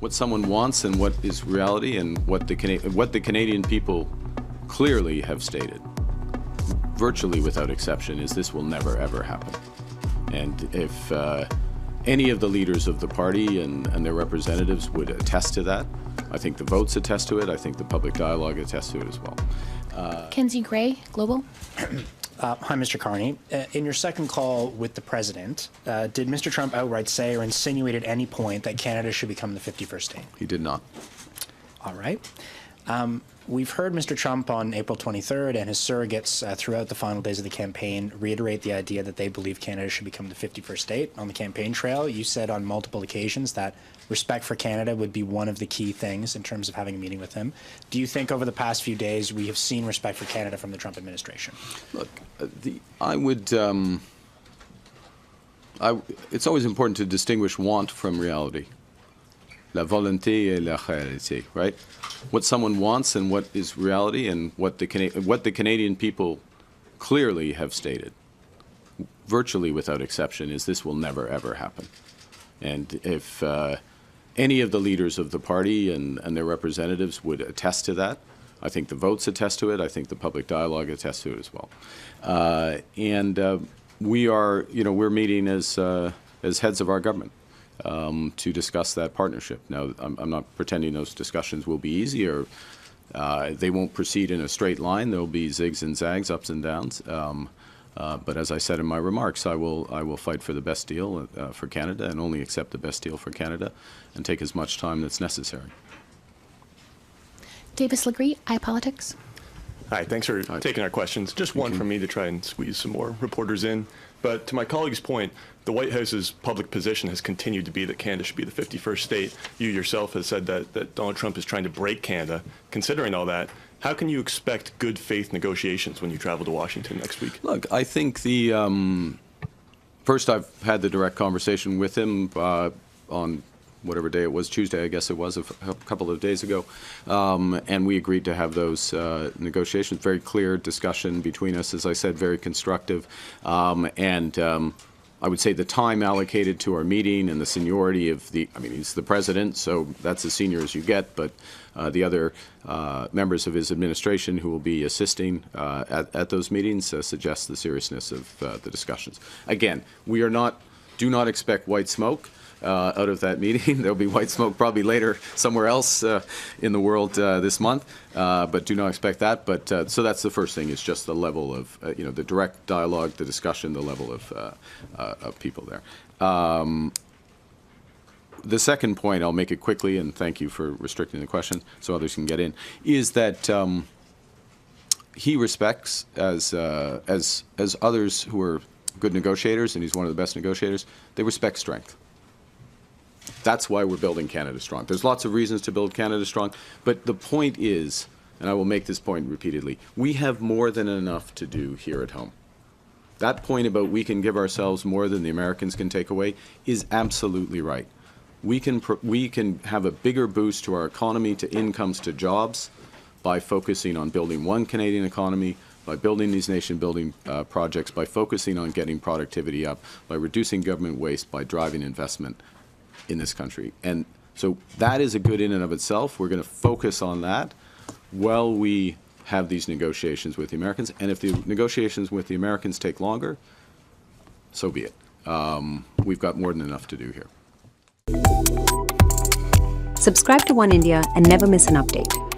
what someone wants and what is reality and what the Canadian people clearly have stated, virtually without exception, is this will never, ever happen. And if any of the leaders of the party and their representatives would attest to that, I think the votes attest to it. I think the public dialogue attests to it as well. Kenzie Gray, Global. Hi, Mr. Carney. In your second call with the president, did Mr. Trump outright say or insinuate at any point that Canada should become the 51st state? He did not. All right. We've heard Mr. Trump on April 23rd and his surrogates throughout the final days of the campaign reiterate the idea that they believe Canada should become the 51st state. On the campaign trail, you said on multiple occasions that respect for Canada would be one of the key things in terms of having a meeting with him. Do you think over the past few days we have seen respect for Canada from the Trump administration? Look, it's always important to distinguish want from reality. La volonté et la réalité, right? What someone wants and what is reality and what the Canadian people clearly have stated, virtually without exception, is this will never, ever happen. And if any of the leaders of the party and their representatives would attest to that, I think the votes attest to it. I think the public dialogue attests to it as well. We are, we're meeting as heads of our government to discuss that partnership. Now, I'm not pretending those discussions will be easy or they won't proceed in a straight line. There'll be zigs and zags, ups and downs. But as I said in my remarks, I will fight for the best deal for Canada and only accept the best deal for Canada and take as much time that's necessary. Davis Legree, iPolitics. Hi, thanks for taking our questions. Just one from me to try and squeeze some more reporters in. But to my colleague's point, the White House's public position has continued to be that Canada should be the 51st state. You yourself have said that Donald Trump is trying to break Canada. Considering all that, how can you expect good faith negotiations when you travel to Washington next week? Look, I think first I've had the direct conversation with him on whatever day it was, Tuesday, I guess it was, a couple of days ago. And we agreed to have those negotiations. Very clear discussion between us, as I said, very constructive. I would say the time allocated to our meeting and the seniority of he's the president, so that's as senior as you get, but the other members of his administration who will be assisting at those meetings suggests the seriousness of the discussions. Again, do not expect white smoke out of that meeting. There'll be white smoke probably later somewhere else in the world this month, but do not expect that. But so that's the first thing, is just the level of the direct dialogue, the discussion, the level of people there. The second point, I'll make it quickly, and thank you for restricting the question so others can get in, is that he respects, as others who are good negotiators, and he's one of the best negotiators, they respect strength. That's why we're building Canada strong. There's lots of reasons to build Canada strong, but the point is, and I will make this point repeatedly, we have more than enough to do here at home. That point about we can give ourselves more than the Americans can take away is absolutely right. We can have a bigger boost to our economy, to incomes, to jobs, by focusing on building one Canadian economy, by building these nation-building projects, by focusing on getting productivity up, by reducing government waste, by driving investment in this country. And so that is a good in and of itself. We're going to focus on that while we have these negotiations with the Americans. And if the negotiations with the Americans take longer, so be it. We've got more than enough to do here. Subscribe to One India and never miss an update.